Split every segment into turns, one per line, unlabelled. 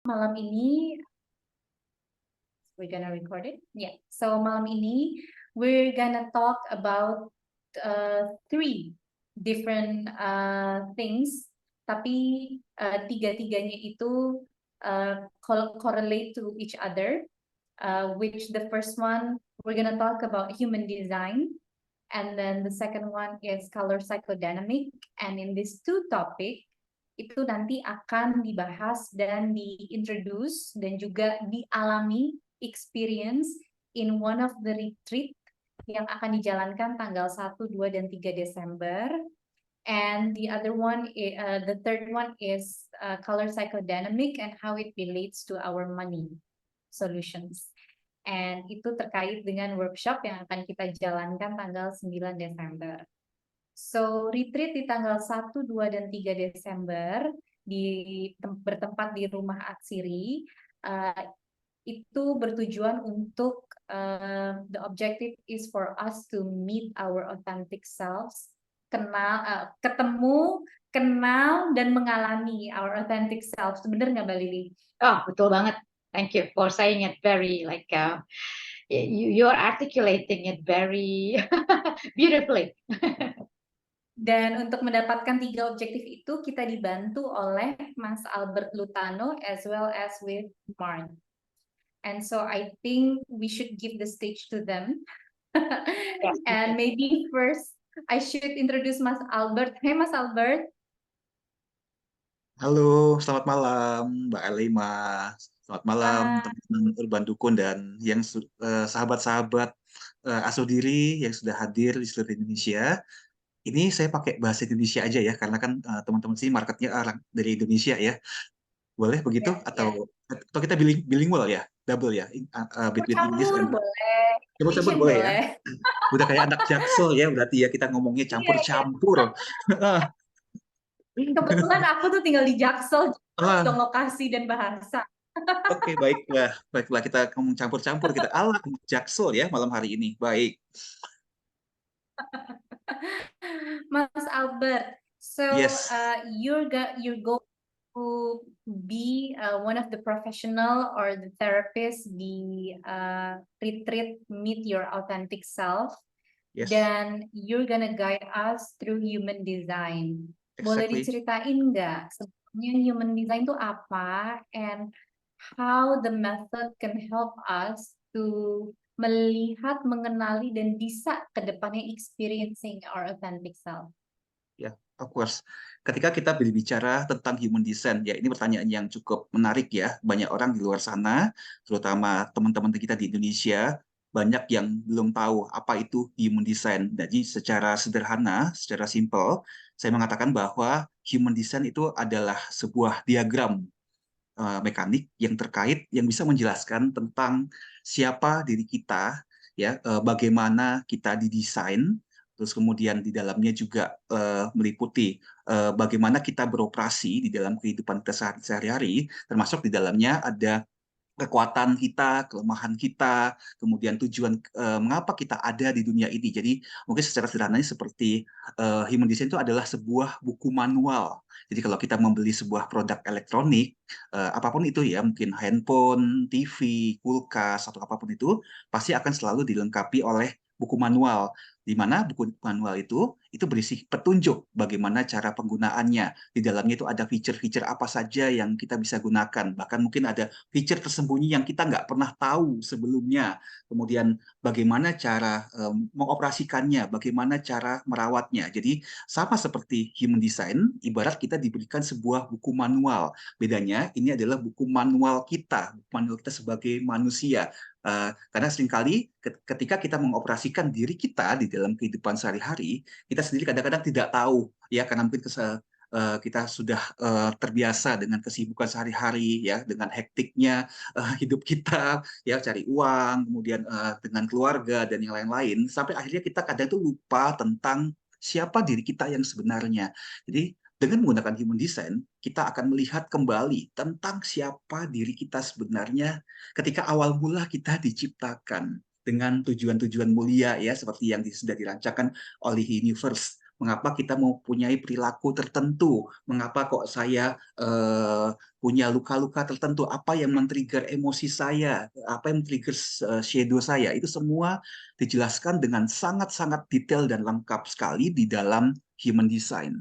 Malam ini we're gonna record it. Yeah. So malam ini we're gonna talk about three different things, tapi tiga-tiganya itu correlate to each other. Which the first one we're gonna talk about human design, and then the second one is color psychodynamic. And in these two topic itu nanti akan dibahas dan diintroduce dan juga dialami experience in one of the retreat yang akan dijalankan tanggal 1, 2, dan 3 Desember. And the other one, the third one is color psychodynamic and how it relates to our money solutions. And itu terkait dengan workshop yang akan kita jalankan tanggal 9 Desember. So, retreat di tanggal 1, 2, dan 3 Desember bertempat di Rumah Atsiri itu bertujuan untuk the objective is for us to meet our authentic selves, ketemu, kenal, dan mengalami our authentic selves. Bener nggak, Mbak Lili?
Oh, betul banget. Thank you for saying it very you're articulating it very beautifully.
Dan untuk mendapatkan tiga objektif itu kita dibantu oleh Mas Albert Lutano as well as with Marn. And so I think we should give the stage to them.
Yes.
And maybe first I should introduce Mas Albert. Hey Mas Albert.
Halo, selamat malam Mbak Elima. Selamat malam teman-teman Urban Dukun dan yang sahabat-sahabat Asodiri yang sudah hadir di seluruh Indonesia. Ini saya pakai bahasa Indonesia aja ya, karena kan teman-teman sini marketnya orang dari Indonesia ya. Boleh begitu? Atau kita bilingual ya? Double ya? Between English
Campur
and...
boleh.
Campur-campur boleh ya? Udah kayak anak Jaksel ya, berarti ya kita ngomongnya campur-campur.
Kebetulan aku tuh tinggal di Jaksel, juga lokasi dan bahasa.
Oke, baiklah. Baiklah, kita ngomong campur-campur. Kita ala Jaksel ya malam hari ini. Baik.
Mas Albert, so
Yes.
you're going to be one of the professional or the therapist di retreat Meet Your Authentic Self.
Yes.
Dan you're gonna guide us through human design. Boleh
Exactly.
diceritain nggak sebenarnya human design itu apa, and how the method can help us to melihat, mengenali, dan bisa ke depannya experiencing our authentic self?
Ya, of course. Ketika kita berbicara tentang human design, ya ini pertanyaan yang cukup menarik ya. Banyak orang di luar sana, terutama teman-teman kita di Indonesia, banyak yang belum tahu apa itu human design. Jadi secara sederhana, secara simple, saya mengatakan bahwa human design itu adalah sebuah diagram mekanik yang terkait yang bisa menjelaskan tentang siapa diri kita, ya, bagaimana kita didesain, terus kemudian di dalamnya juga meliputi bagaimana kita beroperasi di dalam kehidupan kita sehari-hari, termasuk di dalamnya ada kekuatan kita, kelemahan kita, kemudian tujuan mengapa kita ada di dunia ini. Jadi mungkin secara sederhananya seperti human design itu adalah sebuah buku manual. Jadi kalau kita membeli sebuah produk elektronik, apapun itu ya, mungkin handphone, TV, kulkas, atau apapun itu, pasti akan selalu dilengkapi oleh buku manual, di mana buku manual itu berisi petunjuk bagaimana cara penggunaannya. Di dalamnya itu ada fitur-fitur apa saja yang kita bisa gunakan, bahkan mungkin ada fitur tersembunyi yang kita nggak pernah tahu sebelumnya. Kemudian bagaimana cara mengoperasikannya, bagaimana cara merawatnya. Jadi sama seperti human design, ibarat kita diberikan sebuah buku manual. Bedanya ini adalah buku manual kita sebagai manusia. Karena seringkali ketika kita mengoperasikan diri kita di dalam kehidupan sehari-hari, kita sendiri kadang-kadang tidak tahu, ya, karena mungkin kita sudah terbiasa dengan kesibukan sehari-hari, ya, dengan hektiknya hidup kita, ya, cari uang, kemudian dengan keluarga dan yang lain-lain, sampai akhirnya kita kadang itu lupa tentang siapa diri kita yang sebenarnya. Jadi dengan menggunakan human design, kita akan melihat kembali tentang siapa diri kita sebenarnya ketika awal mula kita diciptakan dengan tujuan-tujuan mulia, ya, seperti yang sudah dirancangkan oleh universe, mengapa kita mempunyai perilaku tertentu, mengapa kok saya punya luka-luka tertentu, apa yang men-trigger emosi saya, apa yang men-trigger shadow saya, itu semua dijelaskan dengan sangat-sangat detail dan lengkap sekali di dalam Human Design.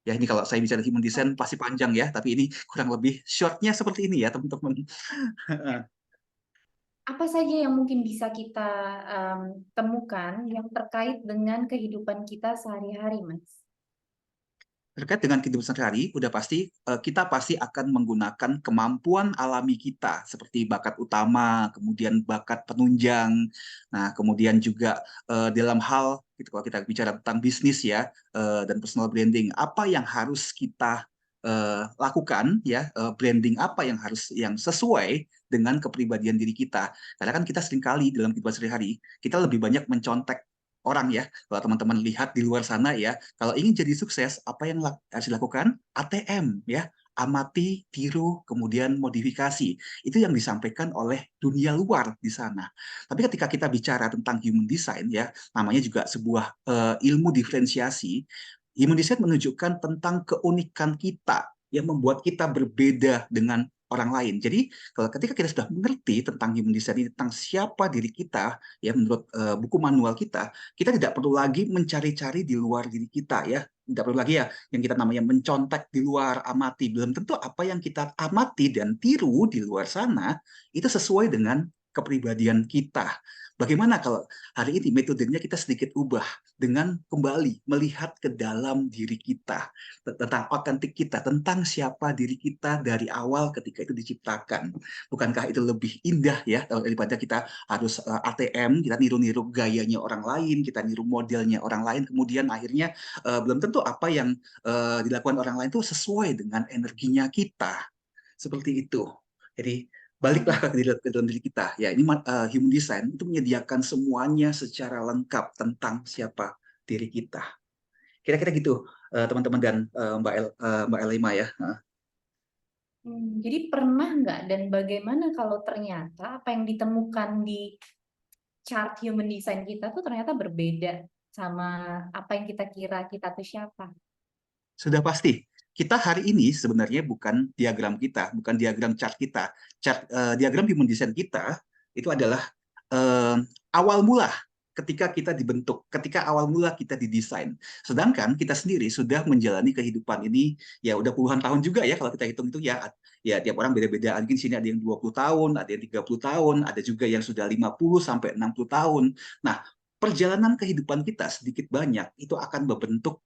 Ya, ini kalau saya bicara Human Design pasti panjang ya, tapi ini kurang lebih shortnya seperti ini ya, teman-teman.
Apa saja yang mungkin bisa kita temukan yang terkait dengan kehidupan kita sehari-hari, Mas?
Terkait dengan kehidupan sehari-hari, udah pasti kita pasti akan menggunakan kemampuan alami kita seperti bakat utama, kemudian bakat penunjang. Nah, kemudian juga dalam hal gitu, kalau kita bicara tentang bisnis ya dan personal branding, apa yang harus kita lakukan ya, branding apa yang harus yang sesuai dengan kepribadian diri kita. Karena kan kita seringkali dalam kehidupan sehari-hari kita lebih banyak mencontek orang ya. Kalau teman-teman lihat di luar sana ya, kalau ingin jadi sukses, apa yang harus dilakukan? ATM ya, amati, tiru, kemudian modifikasi. Itu yang disampaikan oleh dunia luar di sana. Tapi ketika kita bicara tentang human design ya, namanya juga sebuah ilmu diferensiasi. Human design menunjukkan tentang keunikan kita yang membuat kita berbeda dengan orang lain. Jadi kalau ketika kita sudah mengerti tentang human design, tentang siapa diri kita, ya menurut buku manual kita tidak perlu lagi mencari-cari di luar diri kita ya. Tidak perlu lagi ya yang kita namanya mencontek di luar, amati. Belum tentu apa yang kita amati dan tiru di luar sana itu sesuai dengan kepribadian kita. Bagaimana kalau hari ini metodenya kita sedikit ubah dengan kembali melihat ke dalam diri kita, tentang otentik kita, tentang siapa diri kita dari awal ketika itu diciptakan. Bukankah itu lebih indah ya daripada kita harus ATM, kita niru-niru gayanya orang lain, kita niru modelnya orang lain, kemudian akhirnya belum tentu apa yang dilakukan orang lain itu sesuai dengan energinya kita. Seperti itu. Jadi baliklah ke dalam diri kita. Ya, ini human design itu menyediakan semuanya secara lengkap tentang siapa diri kita. Kira-kira gitu, teman-teman dan Mbak Elima ya.
Jadi pernah nggak dan bagaimana kalau ternyata apa yang ditemukan di chart human design kita tuh ternyata berbeda sama apa yang kita kira kita tuh siapa?
Sudah pasti. Kita hari ini sebenarnya bukan diagram kita, bukan diagram chart kita. Diagram human design kita itu adalah awal mula ketika kita dibentuk, ketika awal mula kita didesain. Sedangkan kita sendiri sudah menjalani kehidupan ini ya udah puluhan tahun juga ya kalau kita hitung-hitung ya. Ya tiap orang beda-beda. Mungkin sini ada yang 20 tahun, ada yang 30 tahun, ada juga yang sudah 50 sampai 60 tahun. Nah, perjalanan kehidupan kita sedikit banyak itu akan membentuk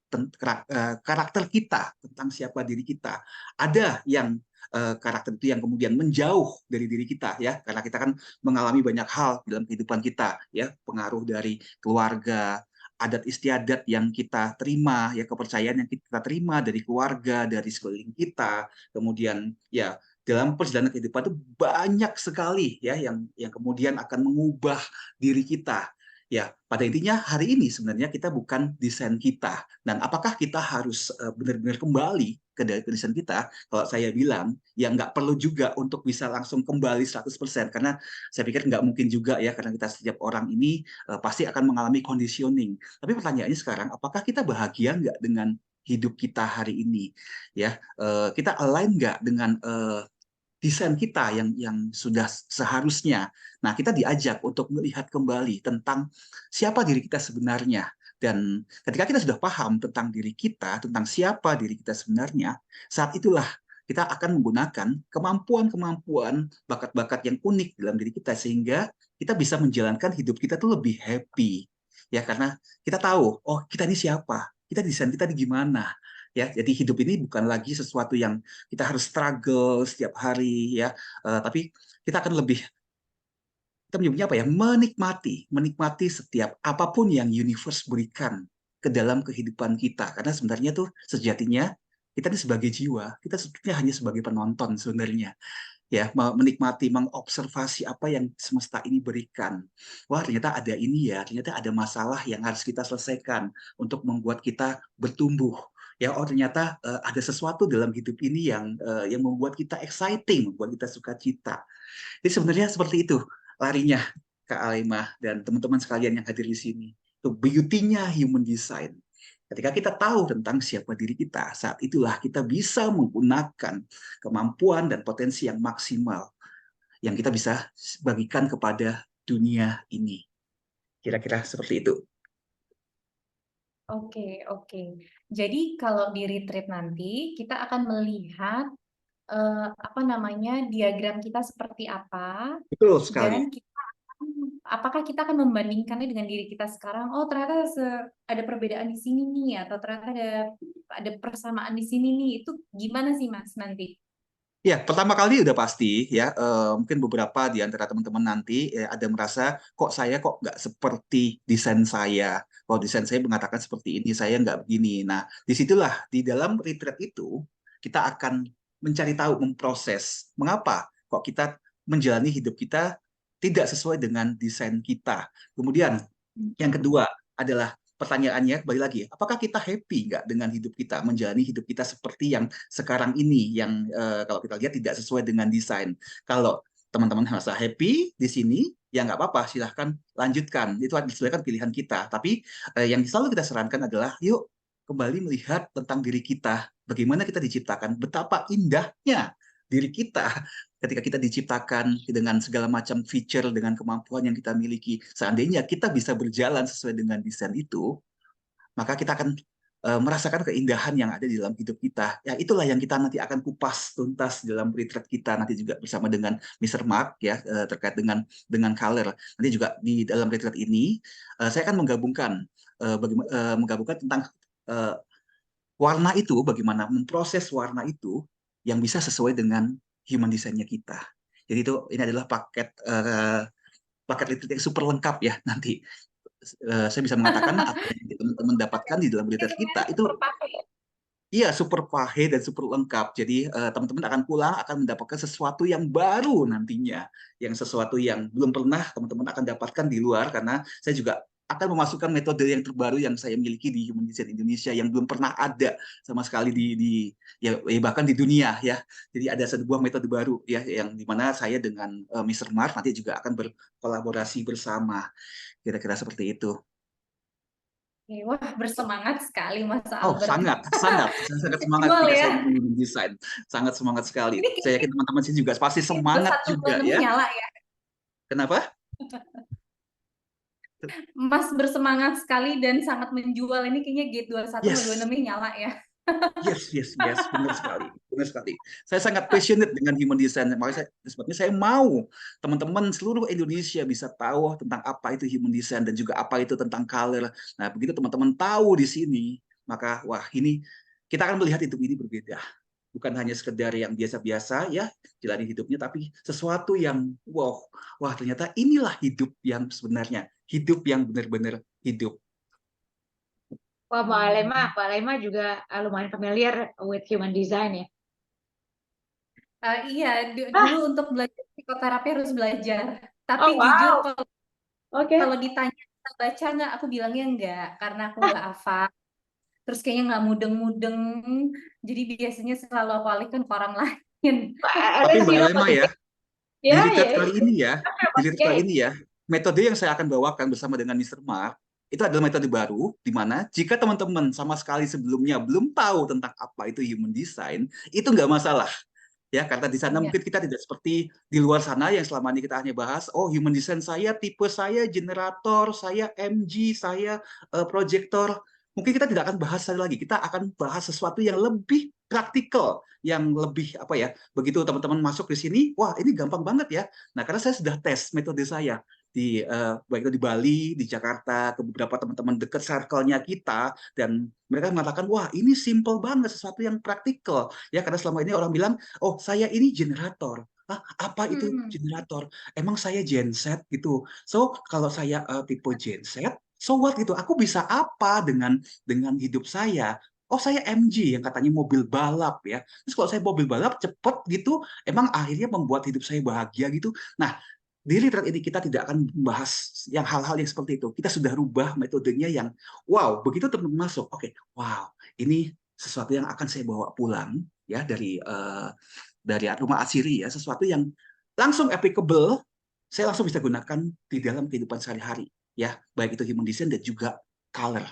karakter kita tentang siapa diri kita. Ada yang karakter itu yang kemudian menjauh dari diri kita ya, karena kita kan mengalami banyak hal dalam kehidupan kita ya, pengaruh dari keluarga, adat istiadat yang kita terima ya, kepercayaan yang kita terima dari keluarga, dari sekeliling kita, kemudian ya dalam perjalanan kehidupan itu banyak sekali ya yang kemudian akan mengubah diri kita. Ya, pada intinya hari ini sebenarnya kita bukan desain kita. Dan apakah kita harus benar-benar kembali ke desain kita? Kalau saya bilang, ya nggak perlu juga untuk bisa langsung kembali 100%. Karena saya pikir nggak mungkin juga ya, karena kita setiap orang ini pasti akan mengalami conditioning. Tapi pertanyaannya sekarang, apakah kita bahagia nggak dengan hidup kita hari ini? Ya, kita align nggak dengan desain kita yang sudah seharusnya. Nah, kita diajak untuk melihat kembali tentang siapa diri kita sebenarnya. Dan ketika kita sudah paham tentang diri kita, tentang siapa diri kita sebenarnya, saat itulah kita akan menggunakan kemampuan-kemampuan, bakat-bakat yang unik dalam diri kita, sehingga kita bisa menjalankan hidup kita tuh lebih happy. Ya, karena kita tahu, oh kita ini siapa, kita desain kita di gimana. Ya, jadi hidup ini bukan lagi sesuatu yang kita harus struggle setiap hari ya, tapi kita akan lebih kita menyebutnya apa ya, menikmati setiap apapun yang universe berikan ke dalam kehidupan kita, karena sebenarnya tuh sejatinya kita ini sebagai jiwa, kita sebetulnya hanya sebagai penonton sebenarnya ya, menikmati, mengobservasi apa yang semesta ini berikan. Wah, ternyata ada ini ya, ternyata ada masalah yang harus kita selesaikan untuk membuat kita bertumbuh. Ya, oh ternyata ada sesuatu dalam hidup ini yang membuat kita exciting, membuat kita sukacita. Jadi sebenarnya seperti itu larinya Kak Alimah dan teman-teman sekalian yang hadir di sini. Itu beauty-nya human design. Ketika kita tahu tentang siapa diri kita, saat itulah kita bisa menggunakan kemampuan dan potensi yang maksimal yang kita bisa bagikan kepada dunia ini. Kira-kira seperti itu.
Oke, oke. Jadi kalau di retreat nanti kita akan melihat apa namanya diagram kita seperti apa
Betul sekali.
dan apakah kita akan membandingkannya dengan diri kita sekarang? Oh, ternyata ada perbedaan di sini nih, atau ternyata ada persamaan di sini nih. Itu gimana sih, Mas, nanti?
Ya, pertama kali udah pasti ya, mungkin beberapa di antara teman-teman nanti ada merasa kok saya kok nggak seperti desain saya. Kalau desain saya mengatakan seperti ini, saya nggak begini. Nah, disitulah di dalam retreat itu kita akan mencari tahu, memproses mengapa kok kita menjalani hidup kita tidak sesuai dengan desain kita. Kemudian yang kedua adalah pertanyaannya kembali lagi, apakah kita happy nggak dengan hidup kita, menjalani hidup kita seperti yang sekarang ini, yang kalau kita lihat tidak sesuai dengan desain. Kalau teman-teman merasa happy di sini, ya nggak apa-apa, silahkan lanjutkan. Itu sesuai pilihan kita. Tapi yang selalu kita sarankan adalah, yuk kembali melihat tentang diri kita, bagaimana kita diciptakan, betapa indahnya diri kita ketika kita diciptakan dengan segala macam feature, dengan kemampuan yang kita miliki. Seandainya kita bisa berjalan sesuai dengan desain itu, maka kita akan merasakan keindahan yang ada di dalam hidup kita. Ya, itulah yang kita nanti akan kupas tuntas dalam retreat kita nanti juga bersama dengan Mr. Mark ya, terkait dengan color. Nanti juga di dalam retreat ini saya akan menggabungkan tentang warna itu, bagaimana memproses warna itu yang bisa sesuai dengan human design-nya kita. Jadi ini adalah paket retreat yang super lengkap ya nanti. Saya bisa mengatakan apa yang teman-teman dapatkan di dalam retreat kita itu iya super pahe dan super lengkap. Jadi teman-teman akan pulang akan mendapatkan sesuatu yang baru nantinya, yang sesuatu yang belum pernah teman-teman akan dapatkan di luar, karena saya juga akan memasukkan metode yang terbaru yang saya miliki di Human Design Indonesia yang belum pernah ada sama sekali ya bahkan di dunia ya. Jadi ada sebuah metode baru ya yang dimana saya dengan Mr. Mark nanti juga akan berkolaborasi bersama. Kira-kira seperti itu.
Oke, wah, bersemangat sekali, Mas
Oh,
Albert.
saya sangat semangat
Jual
ketika
ya.
saya ngomongin desain, sangat semangat sekali.
Ini
Saya yakin teman-teman sih juga pasti semangat juga
2126
ya.
nyala ya.
Kenapa?
Mas bersemangat sekali dan sangat menjual. Ini kayaknya gate 21 sama
Yes,
26 nyala ya.
yes, benar sekali, benar sekali. Saya sangat passionate dengan human design, makanya sebabnya saya mau teman-teman seluruh Indonesia bisa tahu tentang apa itu human design dan juga apa itu tentang color. Nah, begitu teman-teman tahu di sini, maka wah ini kita akan melihat hidup ini berbeda. Bukan hanya sekedar yang biasa-biasa ya jalani hidupnya, tapi sesuatu yang wah ternyata inilah hidup yang sebenarnya, hidup yang benar-benar hidup.
Wah, Pak Lema juga lumayan familiar with human design ya.
Iya, dulu untuk belajar psikoterapi harus belajar. Tapi
Oh,
jujur
wow. Oke.
kalau ditanya kita baca nggak, aku bilangnya enggak, karena aku nggak hafal. Terus kayaknya nggak mudeng-mudeng. Jadi biasanya selalu aku alihkan ke orang lain.
Tapi
Let's
Mbak
see
Lema ya, di
Ya,
retreat
ya.
kali ini ya, di retreat kali
Okay.
ini ya, metode yang saya akan bawakan bersama dengan Mr. Mark itu adalah metode baru, di mana jika teman-teman sama sekali sebelumnya belum tahu tentang apa itu human design, itu nggak masalah. Ya, karena di sana
Iya.
mungkin kita tidak seperti di luar sana yang selama ini kita hanya bahas, oh human design saya, tipe saya, generator, saya MG, saya projector. Mungkin kita tidak akan bahas sekali lagi, kita akan bahas sesuatu yang lebih praktikal, yang lebih apa ya, begitu teman-teman masuk di sini, wah ini gampang banget ya. Nah, karena saya sudah tes metode saya baik itu di Bali, di Jakarta, ke beberapa teman-teman dekat circle-nya kita, dan mereka mengatakan, wah ini simple banget, sesuatu yang praktikal. Ya, karena selama ini orang bilang, oh saya ini generator. Hah, apa itu generator? Emang saya genset gitu. So kalau saya tipe genset, so what gitu? Aku bisa apa dengan hidup saya? Oh saya MG yang katanya mobil balap ya. Terus kalau saya mobil balap cepet gitu, emang akhirnya membuat hidup saya bahagia gitu. Nah, di retreat ini kita tidak akan membahas yang hal-hal yang seperti itu. Kita sudah rubah metodenya yang wow, begitu teman-teman masuk, oke, wow, ini sesuatu yang akan saya bawa pulang ya dari rumah Asiri ya, sesuatu yang langsung applicable, saya langsung bisa gunakan di dalam kehidupan sehari-hari ya, baik itu human design dan juga color.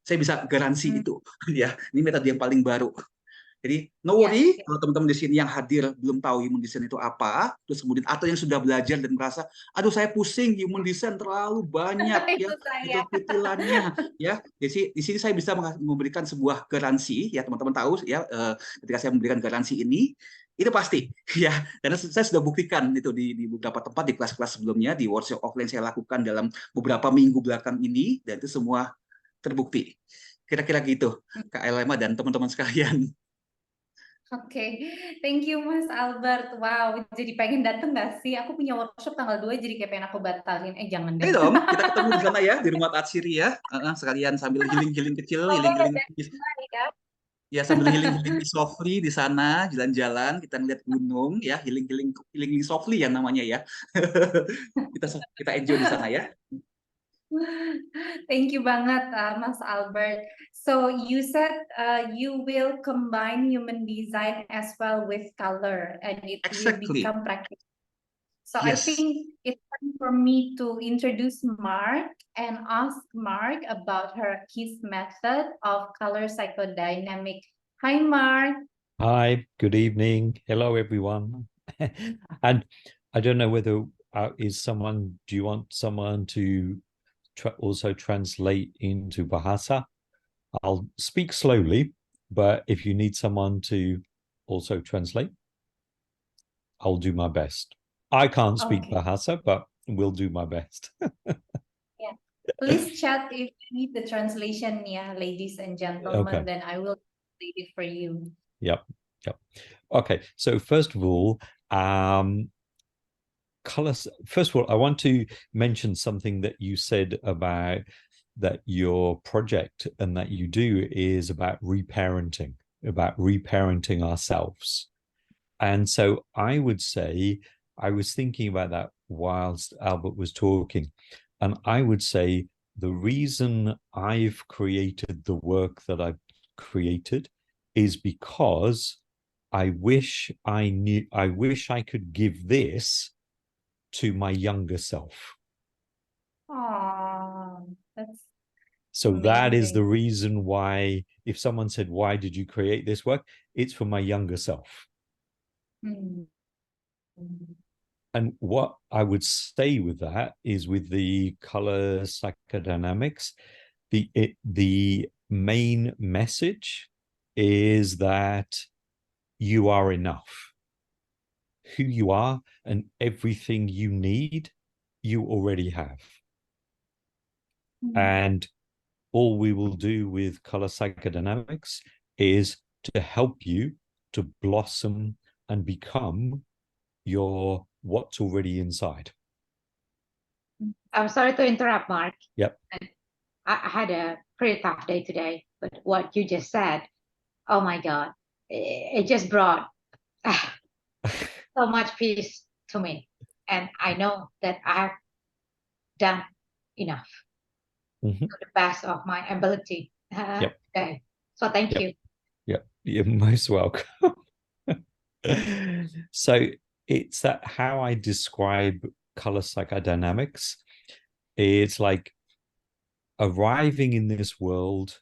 Saya bisa garansi itu. Ya, ini metode yang paling baru. Jadi no
Ya,
worry
ya.
kalau teman-teman di sini yang hadir belum tahu human design itu apa, terus kemudian atau yang sudah belajar dan merasa, aduh saya pusing human design terlalu banyak ya
Itu saya.
titel-titelannya ya. Jadi di sini saya bisa memberikan sebuah garansi ya teman-teman tahu ya ketika saya memberikan garansi ini itu pasti ya karena saya sudah buktikan itu di beberapa tempat di kelas-kelas sebelumnya di workshop offline saya lakukan dalam beberapa minggu belakang ini dan itu semua terbukti. Kira-kira gitu Kak Elema dan teman-teman sekalian.
Oke, thank you Mas Albert. Wow, jadi pengen dateng gak sih? Aku punya workshop tanggal 2 jadi kayak pengen aku batalin. Jangan deh.
Ayo dong, kita ketemu di sana ya, di rumah Atsiri ya. Sekalian sambil healing-healing kecil,
Semoga
healing-healing
ada ya.
ya sambil healing-healing softly di sana, jalan-jalan, kita ngeliat gunung ya, healing softly ya namanya ya. Kita kita enjoy di sana ya.
Thank you banget, Mas Albert. So you said you will combine human design as well with color, and it will
Exactly.
become practical. So I
Yes.
think it's time for me to introduce Mark and ask Mark about his method of color psychodynamic. Hi, Mark.
Hi, good evening. Hello, everyone. And I don't know whether do you want someone to also translate into Bahasa? I'll speak slowly, but if you need someone to also translate, I'll do my best. I can't speak
Okay.
Bahasa, but we'll do my best.
Yeah. Please chat if you need the translation, yeah, ladies and gentlemen,
Okay.
then I will translate it for you.
Yep. Okay, so first of all, colors. First of all, I want to mention something that you said about that your project and that you do is about reparenting ourselves. And so I would say, I was thinking about that whilst Albert was talking, and I would say the reason I've created the work that I've created is because I wish I could give this to my younger self.
Oh, that's
So that is the
amazing.
reason why, if someone said, why did you create this work? It's for my younger self.
Mm.
And what I would say with that is with the color psychodynamics, the main message is that you are enough. Who you are and everything you need, you already have.
Mm.
And all we will do with color psychodynamics is to help you to blossom and become your what's already inside.
I'm sorry to interrupt, Mark.
Yep.
I had a pretty tough day today, but what you just said, oh my God, it just brought so much peace to me. And I know that I've done enough
Mhm.
to the best of my ability
Yep.
today. So thank
Yep.
you.
Yep, you're most welcome. So it's that how I describe color psychodynamics. It's like arriving in this world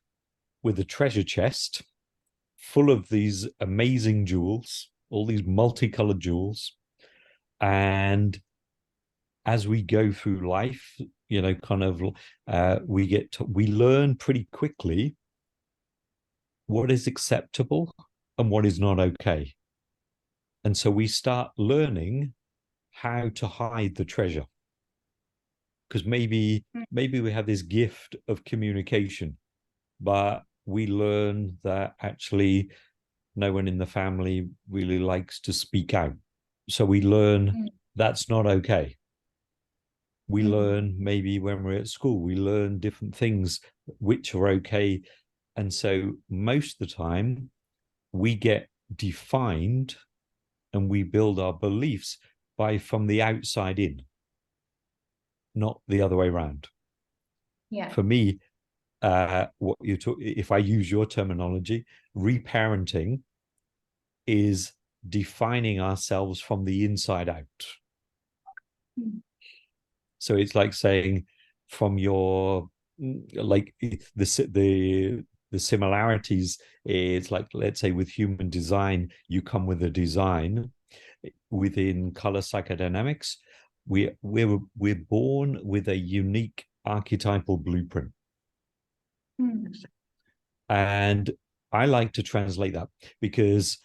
with a treasure chest full of these amazing jewels, all these multicolored jewels. And as we go through life, you know, we learn pretty quickly what is acceptable and what is not okay. And so we start learning how to hide the treasure. Because maybe we have this gift of communication, but we learn that actually no one in the family really likes to speak out. So we learn that's not okay. We learn maybe when we're at school, we learn different things which are okay. And so most of the time we get defined and we build our beliefs from the outside in, not the other way around.
Yeah.
For me, what you talk, if I use your terminology, reparenting is defining ourselves from the inside out. So it's like saying from your like the similarities is like, let's say with human design, you come with a design. Within color psychodynamics, we're born with a unique archetypal blueprint. And I like to translate that, because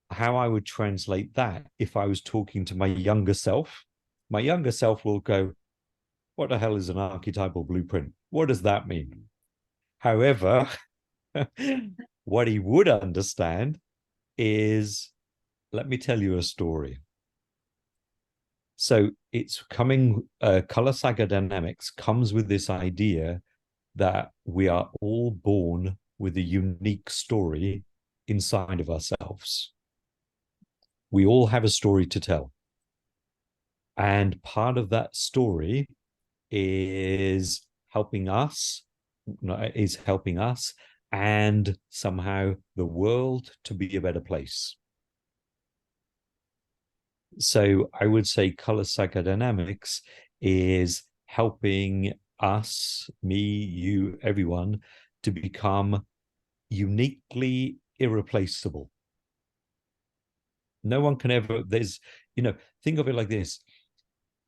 how I would translate that, if I was talking to my younger self will go, what the hell is an archetypal blueprint? What does that mean? However, what he would understand is, let me tell you a story. So it's coming, color psychodynamics comes with this idea that we are all born with a unique story inside of ourselves. We all have a story to tell. And part of that story is helping us and somehow the world to be a better place. So I would say color psychodynamics is helping us, me, you, everyone, to become uniquely irreplaceable. No one can ever, think of it like this.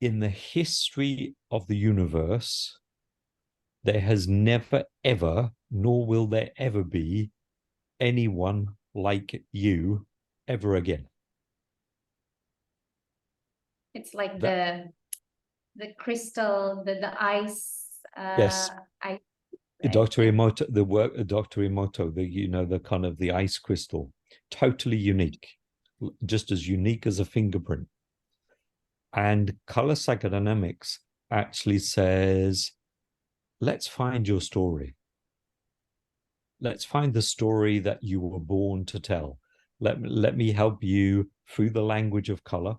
In the history of the universe, there has never, ever, nor will there ever be anyone like you ever again.
It's like the crystal, the ice.
Yes.
Ice.
Dr. Emoto, the work of Dr. Emoto, the kind of the ice crystal, totally unique, just as unique as a fingerprint. And color psychodynamics actually says, let's find your story. Let's find the story that you were born to tell. Let me help you through the language of color.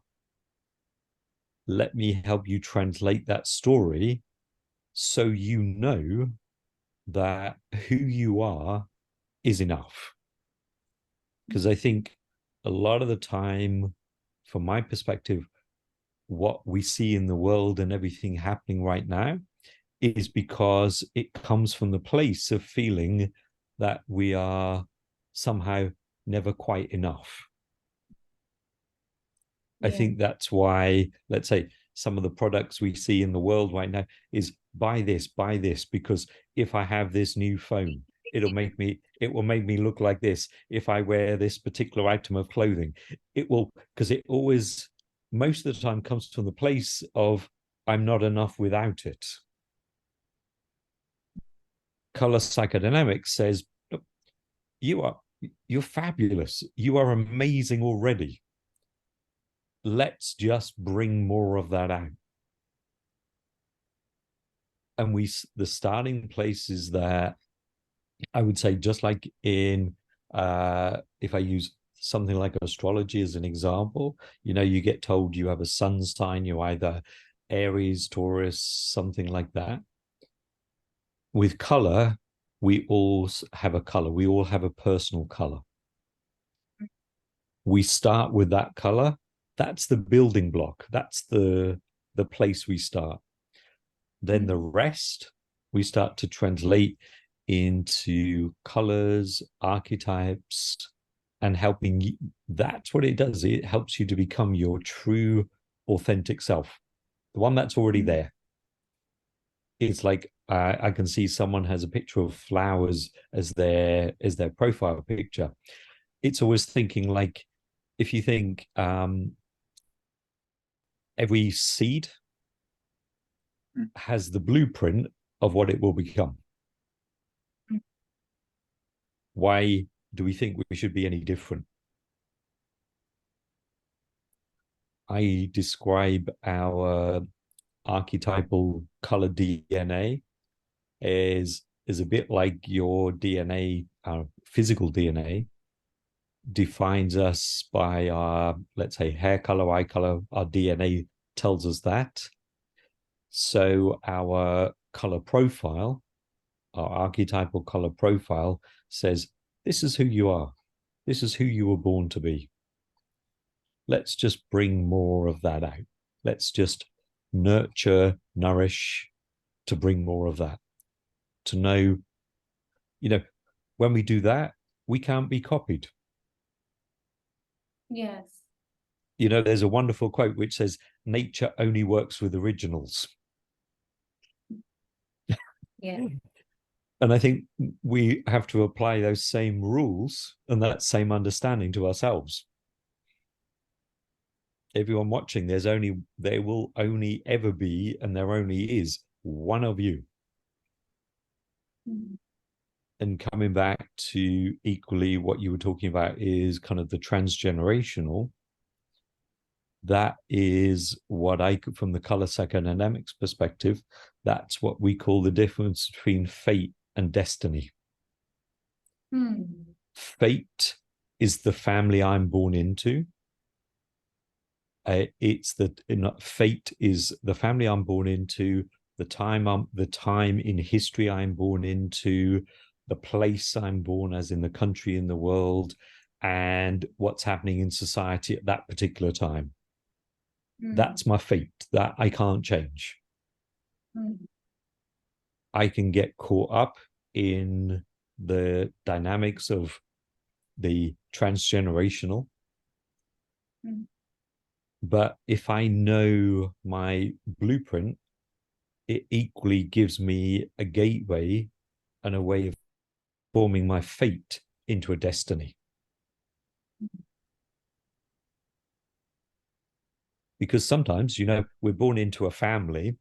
Let me help you translate that story so you know that who you are is enough. Because I think a lot of the time, from my perspective, what we see in the world and everything happening right now is because it comes from the place of feeling that we are somehow never quite enough. I think that's why, let's say, some of the products we see in the world right now is buy this, because if I have this new phone, it will make me look like this. If I wear this particular item of clothing, it will, because it always, most of the time, comes from the place of I'm not enough without it. Color psychodynamics says, you're fabulous. You are amazing already. Let's just bring more of that out. And the starting place is that, I would say, just like in, if I use something like astrology as an example, you get told you have a sun sign, you're either Aries, Taurus, something like that. With color, we all have a color. We all have a personal color. We start with that color. That's the building block. That's the place we start. Then the rest, we start to translate into colors, archetypes, and helping you. That's what it does. It helps you to become your true, authentic self, the one that's already there. It's like, I can see someone has a picture of flowers as their profile picture. It's always thinking like, if you think every seed has the blueprint of what it will become. Why do we think we should be any different? I describe our archetypal color DNA is a bit like your DNA, our physical DNA defines us by our, let's say, hair color, eye color. Our DNA tells us that. So our color profile, our archetypal color profile, says, this is who you are. This is who you were born to be. Let's just bring more of that out. Let's just nurture, nourish to bring more of that. to know, you know, when we do that, we can't be copied.
Yes.
You know, there's a wonderful quote which says, nature only works with originals.
Yeah.
And I think we have to apply those same rules and that same understanding to ourselves. Everyone watching, there will only ever be, and there only is one of you.
Mhm.
And coming back to equally what you were talking about is kind of the transgenerational. That is what from the color psychodynamics perspective, that's what we call the difference between fate and destiny. Fate is the family I'm born into. Fate is the family I'm born into, the time in history I'm born into, the place I'm born, as in the country, in the world, and what's happening in society at that particular time. That's my fate. That I can't change. I can get caught up in the dynamics of the transgenerational. But if I know my blueprint, it equally gives me a gateway and a way of forming my fate into a destiny. Because sometimes, you know, we're born into a family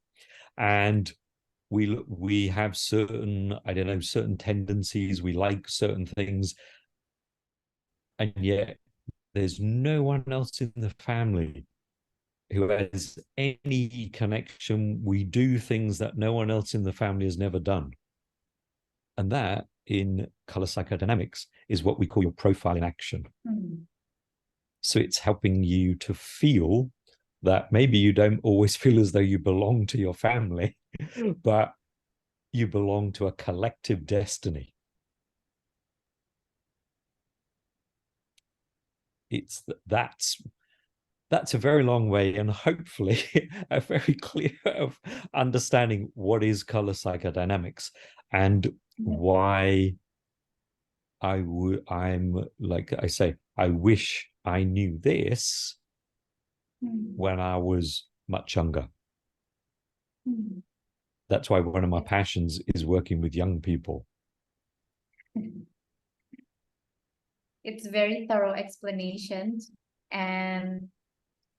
and we have certain, I don't know, certain tendencies, we like certain things, and yet there's no one else in the family who has any connection. We do things that no one else in the family has never done. And that, in color psychodynamics, is what we call your profile in action. So it's helping you to feel that maybe you don't always feel as though you belong to your family, but you belong to a collective destiny. That's a very long way, and hopefully a very clear of understanding what is color psychodynamics and why I'm like I say, I wish I knew this when I was much younger. That's why one of my passions is working with young people.
It's very thorough explanations, and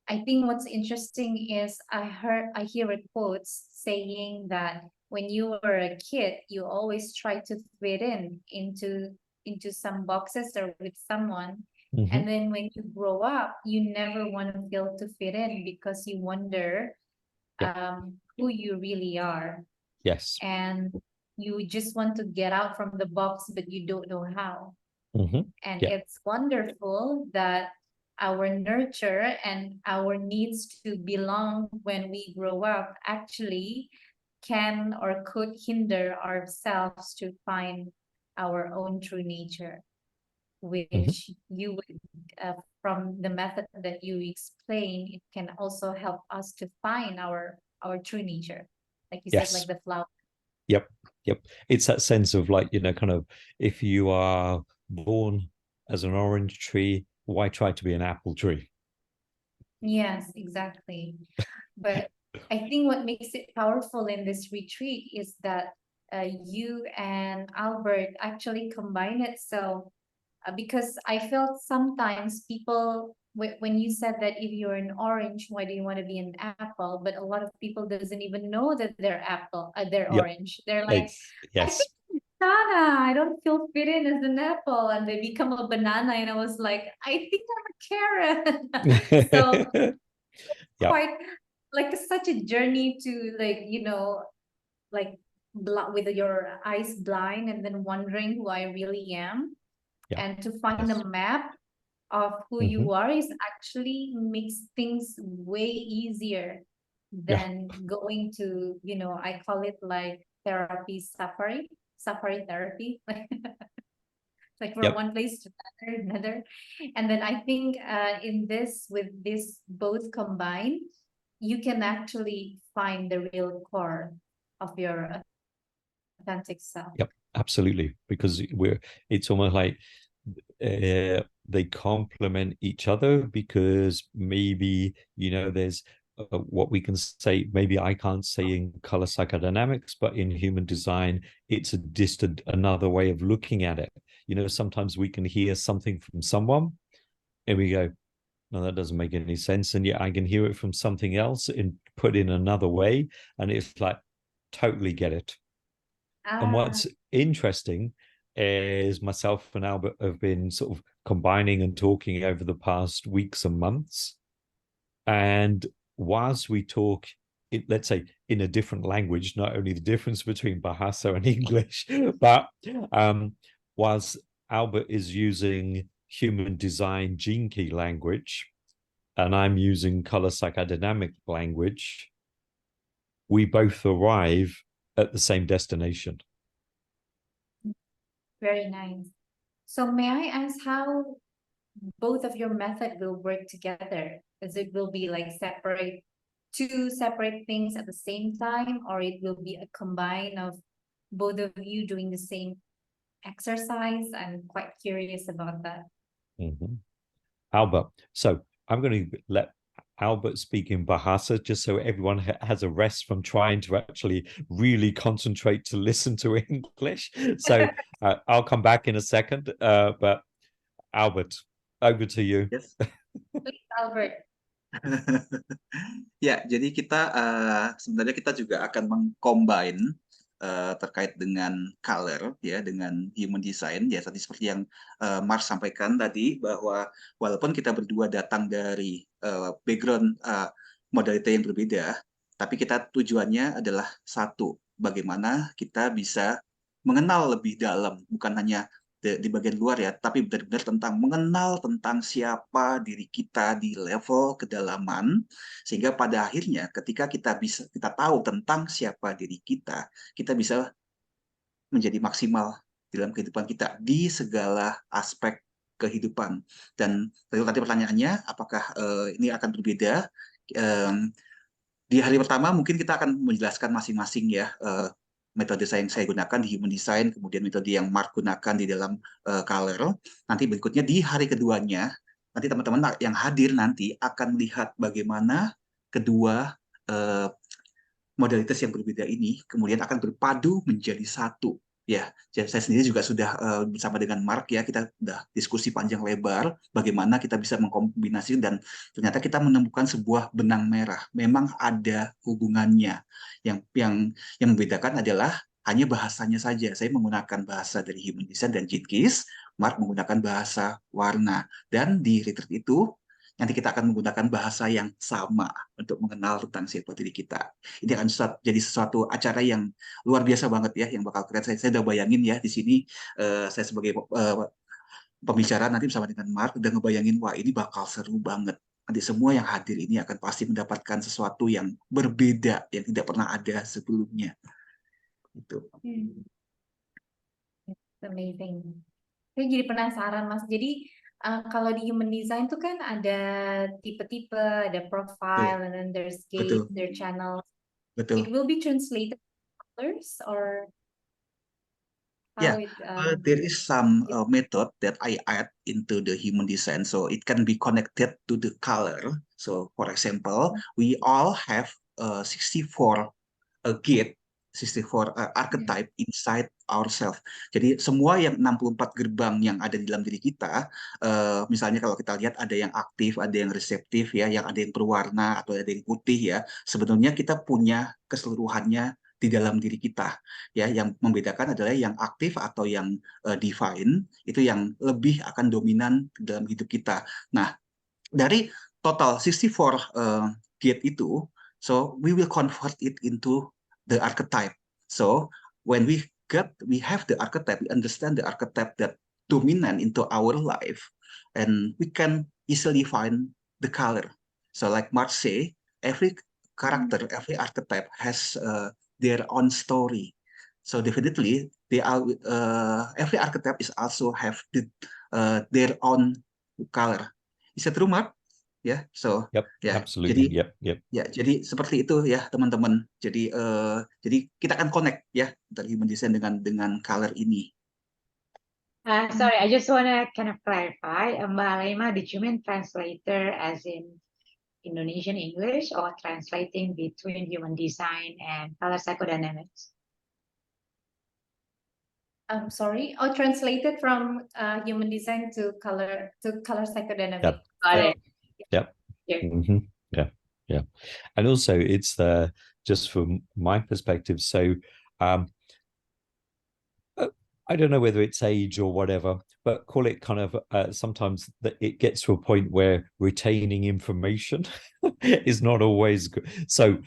I think what's interesting is I hear quotes saying that when you were a kid, you always try to fit into some boxes or with someone. And then when you grow up, you never want to feel to fit in because you wonder who you really are.
Yes.
And you just want to get out from the box, but you don't know how. And it's wonderful that our nurture and our needs to belong when we grow up actually can or could hinder ourselves to find our own true nature, which you would, from the method that you explain, it can also help us to find our true nature. Like you said, like the flower.
Yep. It's that sense of like, you know, kind of, if you are born as an orange tree, why try to be an apple tree?
Yes, exactly. But I think what makes it powerful in this retreat is that you and Albert actually combine it. So because I felt sometimes people, when you said that if you're an orange, why do you want to be an apple? But a lot of people doesn't even know that they're they're orange. They're like, I think banana. I don't feel fit in as an apple, and they become a banana. And I was like, I think I'm a carrot. So quite like such a journey to like, you know, like with your eyes blind and then wondering who I really am. And to find a map of who you are is actually makes things way easier than going to, you know, I call it like safari therapy. Like from one place to another. And then I think in this, with this both combined, you can actually find the real core of your authentic self.
Yep, absolutely. Because it's almost like they complement each other, because maybe, there's what we can say, maybe I can't say in color psychodynamics, but in human design, it's another way of looking at it. Sometimes we can hear something from someone and we go, no, that doesn't make any sense. And yet I can hear it from something else and put in another way. And it's like, totally get it. And what's interesting is myself and Albert have been sort of combining and talking over the past weeks and months. And whilst we talk, let's say, in a different language, not only the difference between Bahasa and English, but whilst Albert is using human design gene key language, and I'm using color psychodynamic language, we both arrive at the same destination.
Very nice. So may I ask how both of your method will work together? Is it will be like two separate things at the same time, or it will be a combine of both of you doing the same exercise? I'm quite curious about that.
Mm-hmm. Albert, so I'm going to let Albert speak in Bahasa, just so everyone has a rest from trying to actually really concentrate to listen to English. So I'll come back in a second, but Albert, over to you.
Yes.
Please, Albert.
Ya, jadi sebenarnya kita juga akan mengcombine terkait dengan color, ya, dengan human design, ya, tadi seperti yang Mars sampaikan tadi, bahwa walaupun kita berdua datang dari background modalita yang berbeda, tapi kita tujuannya adalah satu, bagaimana kita bisa mengenal lebih dalam, bukan hanya di bagian luar ya, tapi benar-benar tentang mengenal tentang siapa diri kita di level kedalaman, sehingga pada akhirnya ketika kita tahu tentang siapa diri kita bisa menjadi maksimal dalam kehidupan kita di segala aspek kehidupan. Dan tadi pertanyaannya, apakah ini akan berbeda? Di hari pertama mungkin kita akan menjelaskan masing-masing ya, metode yang saya gunakan di human design, kemudian metode yang Mark gunakan di dalam color. Nanti berikutnya di hari keduanya, nanti teman-teman yang hadir nanti akan melihat bagaimana kedua modalitas yang berbeda ini kemudian akan berpadu menjadi satu. Ya, saya sendiri juga sudah bersama dengan Mark ya, kita sudah diskusi panjang lebar bagaimana kita bisa mengkombinasi, dan ternyata kita menemukan sebuah benang merah. Memang ada hubungannya. Yang membedakan adalah hanya bahasanya saja. Saya menggunakan bahasa dari Human Design dan Gene Keys, Mark menggunakan bahasa warna. Dan di retreat itu nanti kita akan menggunakan bahasa yang sama untuk mengenal tentang siapa diri kita. Ini akan jadi sesuatu acara yang luar biasa banget ya, yang bakal keren. Saya udah bayangin ya di sini, saya sebagai pembicara nanti bersama dengan Mark udah ngebayangin, wah ini bakal seru banget. Nanti semua yang hadir ini akan pasti mendapatkan sesuatu yang berbeda, yang tidak pernah ada sebelumnya. Itu.
It's amazing. Saya jadi penasaran, Mas. Jadi kalau di human design tuh kan ada tipe-tipe, ada profile, and then there's gates, their channels.
Betul.
It will be translated colors or how it
there is some method that I add into the human design, so it can be connected to the color. So, for example, we all have 64 gate, 64 archetype inside ourselves. Jadi semua yang 64 gerbang yang ada di dalam diri kita, misalnya kalau kita lihat ada yang aktif, ada yang reseptif ya, yang ada yang berwarna atau ada yang putih ya. Sebenarnya kita punya keseluruhannya di dalam diri kita ya. Yang membedakan adalah yang aktif atau yang divine itu yang lebih akan dominan dalam hidup kita. Nah, dari total 64 gate itu, so we will convert it into the archetype. So when we have the archetype, we understand the archetype that dominant into our life, and we can easily find the color. So like Mark say, every character, every archetype has their own story. So definitely, they are every archetype is also have their own color. Is that true, Mark? ya. So
Yep,
ya,
absolutely.
jadi
Yep.
ya, jadi seperti itu ya teman-teman. Jadi kita akan connect ya antara human design dengan color ini.
Sorry, I just want to kind of clarify. Mbak Alema, did you mean translator as in Indonesian English or translating between human design and color psychodynamics?
I'm sorry. Oh, translated from human design to color psychodynamic.
Got it.
Yep.
Yeah.
Yeah. And also it's just from my perspective. So I don't know whether it's age or whatever, but call it kind of sometimes that it gets to a point where retaining information is not always good. So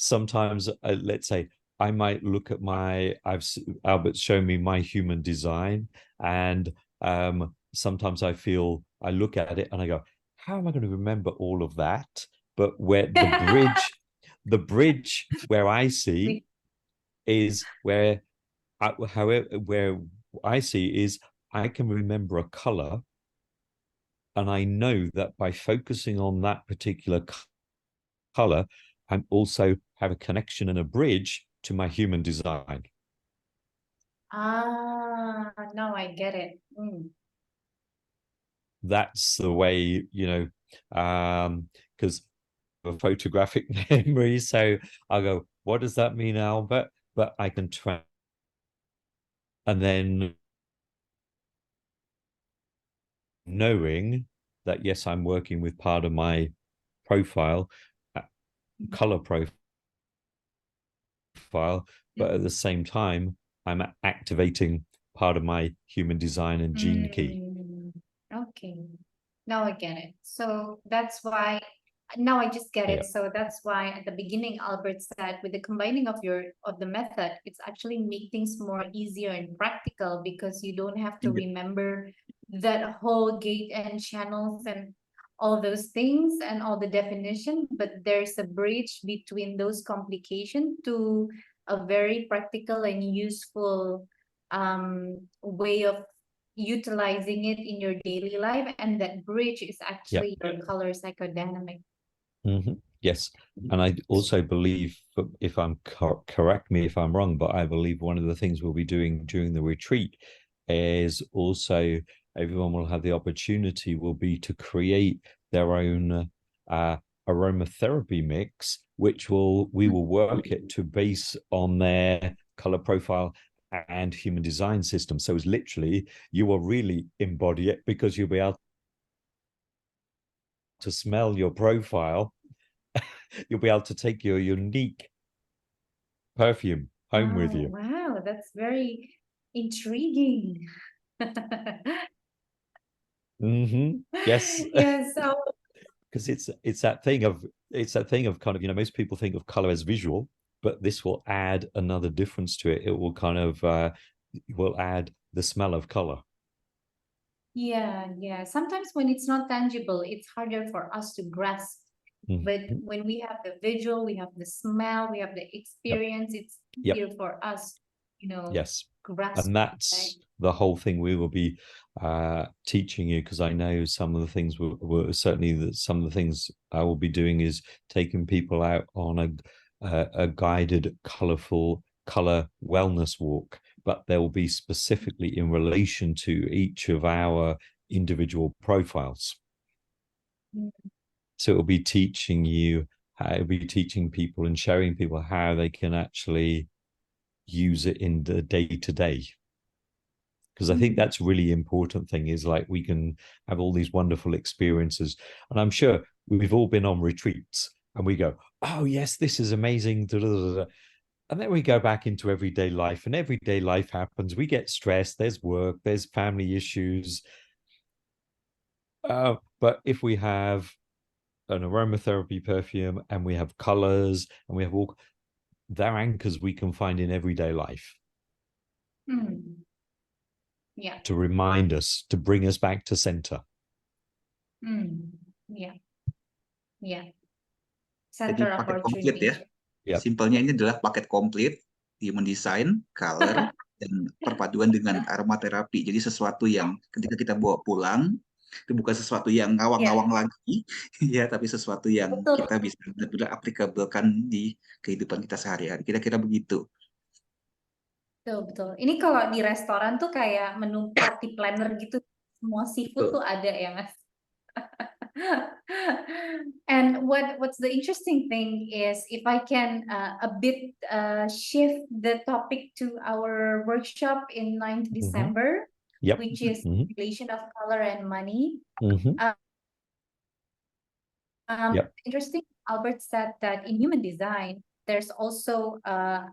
sometimes let's say I might look at Albert's shown me my human design, and sometimes I look at it and I go, how am I going to remember all of that? But where the bridge where I see is where I see is I can remember a color, and I know that by focusing on that particular color, I also have a connection and a bridge to my human design.
Ah, now I get it.
That's the way, because of photographic memory. So I'll go, what does that mean, Albert? But I can try. And then knowing that, yes, I'm working with part of my profile, color profile, but at the same time, I'm activating part of my human design and gene key.
Okay, now I get it. So that's why now I just get it. So that's why at the beginning Albert said with the combining of the method, it's actually make things more easier and practical because you don't have to remember that whole gate and channels and all those things and all the definition, but there's a bridge between those complications to a very practical and useful way of utilizing it in your daily life, and that bridge is actually your color psychodynamic.
Yes, and I also believe, if I'm correct me if I'm wrong, but I believe one of the things we'll be doing during the retreat is also everyone will have the opportunity will be to create their own aromatherapy mix, which we will work it to base on their color profile and human design system. So it's literally you will really embody it because you'll be able to smell your profile. You'll be able to take your unique perfume home with you.
Wow, that's very intriguing.
Yes.
Yeah, so
because it's that thing of kind of, most people think of color as visual, but this will add another difference to it. It will kind of will add the smell of color.
yeah. Sometimes when it's not tangible, it's harder for us to grasp. But when we have the visual, we have the smell, we have the experience, it's easier for us,
Yes.
grasp.
And that's the whole thing we will be teaching you, because I know some of the things some of the things I will be doing is taking people out on a guided, colorful color wellness walk, but there will be specifically in relation to each of our individual profiles. So it'll be teaching people and showing people how they can actually use it in the day-to-day. Because I think that's really important thing is like we can have all these wonderful experiences. And I'm sure we've all been on retreats and we go, oh yes, this is amazing. And then we go back into everyday life, and everyday life happens. We get stressed, there's work, there's family issues. But if we have an aromatherapy perfume and we have colors and we have all, they're anchors we can find in everyday life.
Yeah.
To remind us, to bring us back to center.
Yeah.
Jadi
Center
paket
opportunity.
komplit ya. Simpelnya ini adalah paket komplit, human design, color, dan perpaduan dengan aromaterapi. Jadi sesuatu yang ketika kita bawa pulang, Itu bukan sesuatu yang ngawang-ngawang lagi, ya, tapi sesuatu yang
Betul.
kita bisa benar-benar applicable-kan di kehidupan kita sehari-hari. Kira-kira begitu.
Betul, betul. Ini kalau di restoran tuh kayak menu party planner gitu. Semua seafood
Betul.
tuh ada ya, Mas. And what's the interesting thing is if I can a bit shift the topic to our workshop in 9th
Mhm.
December,
Yep.
which is
Mhm.
relation of color and money.
Mhm. Yep.
Interesting, Albert said that in human design, there's also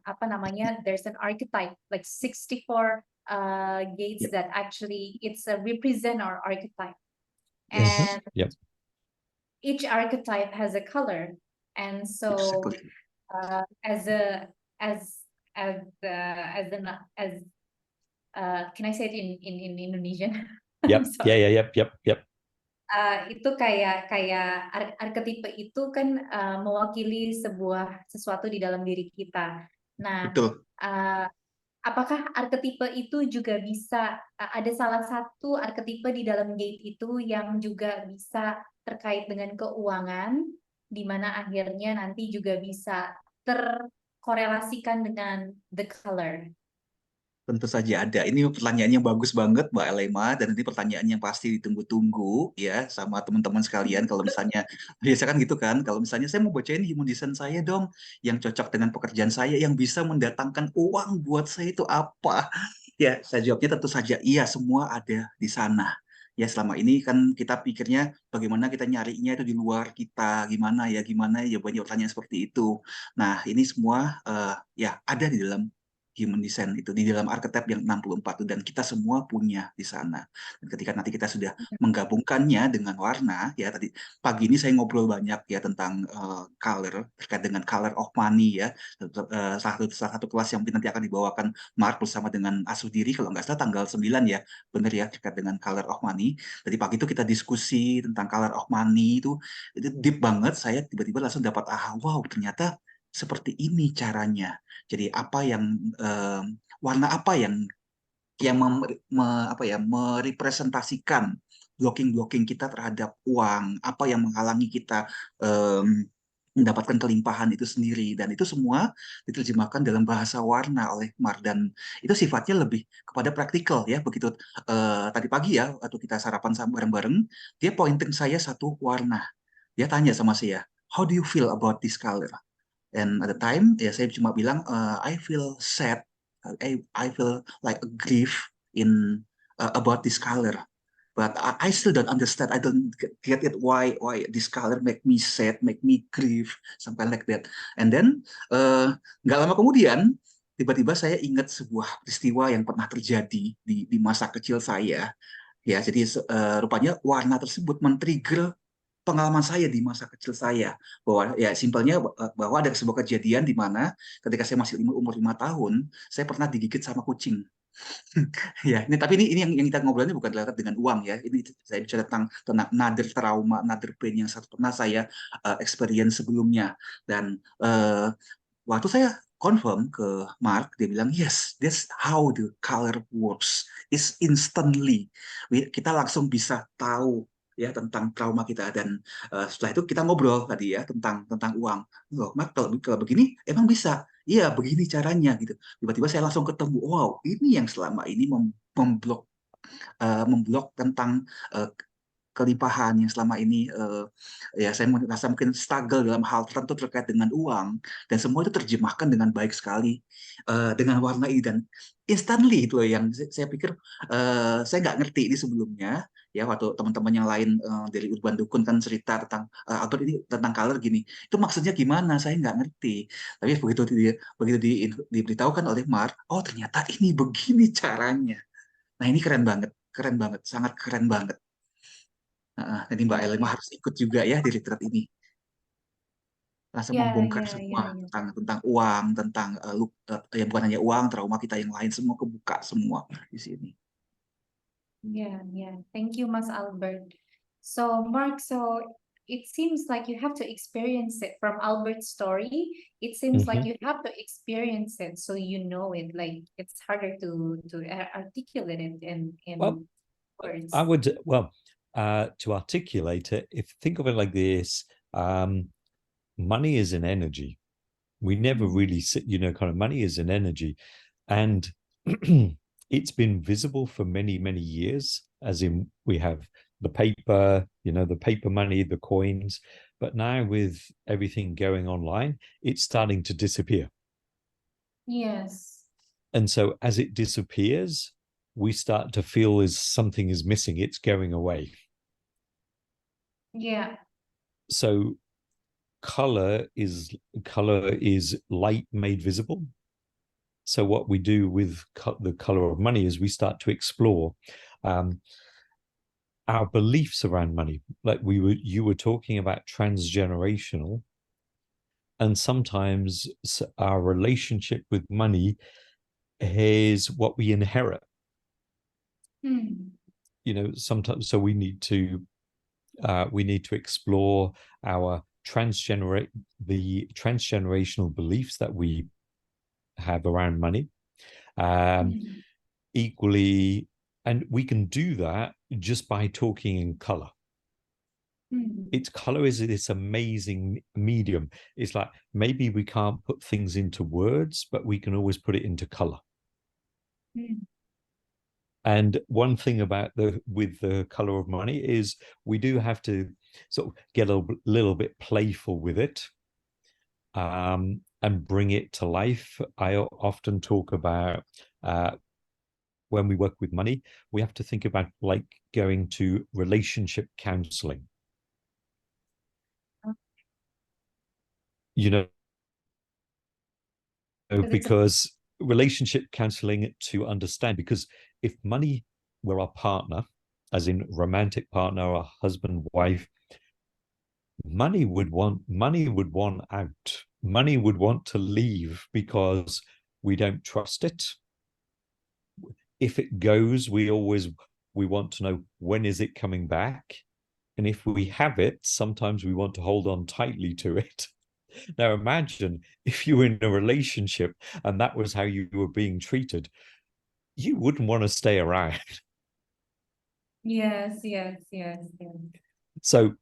apa namanya, there's an archetype like 64 gates
Yep.
that actually it's a represent our archetype.
Yes.
And
Yep.
each archetype has a color. And so
Exactly.
as a as can I say it in Indonesian? I'm
Yep.
sorry.
Yeah. Yep. Yep. Yep.
Itu kayak arketipe itu kan mewakili sesuatu di dalam diri kita. Nah,
Betul.
apakah arketipe itu juga bisa ada salah satu arketipe di dalam gate itu yang juga bisa terkait dengan keuangan, di mana akhirnya nanti juga bisa terkorelasikan dengan the color.
Tentu saja ada. Ini pertanyaan yang bagus banget, Mbak Elema, dan ini pertanyaan yang pasti ditunggu-tunggu ya sama teman-teman sekalian. Kalau misalnya biasa kan gitu kan, kalau misalnya saya mau bacain human design saya dong, yang cocok dengan pekerjaan saya, yang bisa mendatangkan uang buat saya itu apa? Ya, saya jawabnya tentu saja iya, semua ada di sana. Ya, selama ini kan kita pikirnya bagaimana kita nyarinya itu di luar kita, gimana ya, banyak pertanyaan seperti itu. Nah, ini semua ya ada di dalam human design itu, di dalam archetype yang 64 itu, dan kita semua punya di sana. Dan ketika nanti kita sudah menggabungkannya dengan warna, ya tadi pagi ini saya ngobrol banyak ya tentang color, terkait dengan color of money ya, salah satu kelas yang nanti akan dibawakan Mark bersama dengan Asuh Diri, kalau nggak salah tanggal 9 ya, benar ya, terkait dengan color of money. Tadi pagi itu kita diskusi tentang color of money itu deep banget, saya tiba-tiba langsung dapat wow, ternyata seperti ini caranya. Jadi apa yang warna apa yang merepresentasikan blocking kita terhadap uang, apa yang menghalangi kita mendapatkan kelimpahan itu sendiri, dan itu semua diterjemahkan dalam bahasa warna oleh Mark, dan itu sifatnya lebih kepada praktikal ya. Begitu tadi pagi ya waktu kita sarapan bareng-bareng, dia pointing saya satu warna, dia tanya sama saya, how do you feel about this color? And at the time, ya saya cuma bilang, I feel sad, I feel like a grief in about this color, but I still don't understand. I don't get it why this color make me sad, make me grieve, something like that. And then nggak lama kemudian, tiba-tiba saya ingat sebuah peristiwa yang pernah terjadi di masa kecil saya. Ya, jadi rupanya warna tersebut men-trigger pengalaman saya di masa kecil saya, bahwa ya simpelnya bahwa ada sebuah kejadian di mana ketika saya masih umur 5 tahun, saya pernah digigit sama kucing. Ya, ini tapi ini yang kita ngobrolnya bukan terkait dengan uang ya. Ini saya bicara tentang another trauma, another pain yang pernah saya experience sebelumnya. Dan waktu saya confirm ke Mark, dia bilang, yes, that's how the color works. It's instantly. Kita langsung bisa tahu ya tentang trauma kita, dan setelah itu kita ngobrol tadi ya tentang uang. Loh, Mark, kalau begini emang bisa? Iya, begini caranya gitu. Tiba-tiba saya langsung ketemu, wow, ini yang selama ini memblok tentang kelimpahan yang selama ini ya saya merasa mungkin struggle dalam hal tertentu terkait dengan uang, dan semua itu terjemahkan dengan baik sekali dengan warna ini, dan instantly itu yang saya pikir saya nggak ngerti ini sebelumnya ya, waktu teman-teman yang lain dari Urban Dukun kan cerita tentang Albert ini tentang color gini, itu maksudnya gimana, saya nggak ngerti, tapi begitu diberitahukan oleh Mark, oh ternyata ini begini caranya. Nah ini keren banget, sangat keren banget. Jadi Mbak Elma harus ikut juga ya di retreat ini. Langsung membongkar semua tentang uang, tentang ya bukan hanya uang, trauma kita yang lain, semua kebuka semua di sini.
Yeah. Thank you, Mas Albert. So, Mark, it seems like you have to experience it from Albert's story. It seems like you have to experience it so you know it. Like it's harder to articulate it in
Well,
words.
I would, well, to articulate it, if think of it like this, money is an energy. We never really sit, kind of money is an energy. And it's been visible for many, many years, as in we have the paper, the paper money, the coins. But now with everything going online, it's starting to disappear.
Yes.
And so as it disappears, we start to feel as something is missing, it's going away.
Yeah.
So color is light made visible. So what we do with the color of money is we start to explore our beliefs around money. Like you were talking about transgenerational, and sometimes our relationship with money is what we inherit. Sometimes, so we need to explore our transgenerational beliefs that we have around money. Equally, and we can do that just by talking in color. Color is this amazing medium. It's like maybe we can't put things into words, but we can always put it into color. And one thing about with the color of money is we do have to sort of get a little bit playful with it, and bring it to life. I often talk about when we work with money, we have to think about like going to relationship counseling. Because relationship counseling to understand, because if money were our partner, as in romantic partner or husband, wife, money would want out. Money would want to leave because we don't trust it. If it goes, we want to know, when is it coming back? And if we have it, sometimes we want to hold on tightly to it. Now imagine if you were in a relationship and that was how you were being treated, you wouldn't want to stay around.
Yes.
So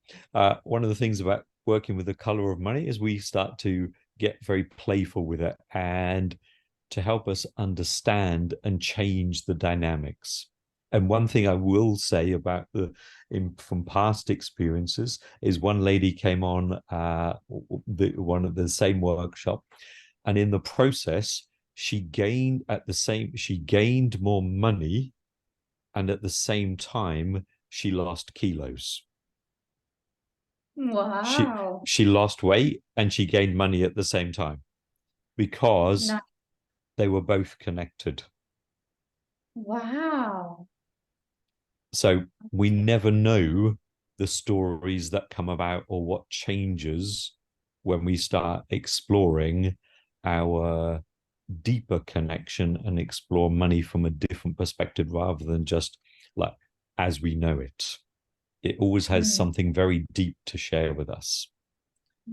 one of the things about working with the color of money is we start to get very playful with it, and to help us understand and change the dynamics. And one thing I will say about from past experiences is one lady came on one of the same workshop, and in the process she gained more money, and at the same time she lost kilos.
Wow.
She lost weight and she gained money at the same time, because they were both connected.
Wow.
So we never know the stories that come about or what changes when we start exploring our deeper connection and explore money from a different perspective, rather than just like as we know it. It always has something very deep to share with us.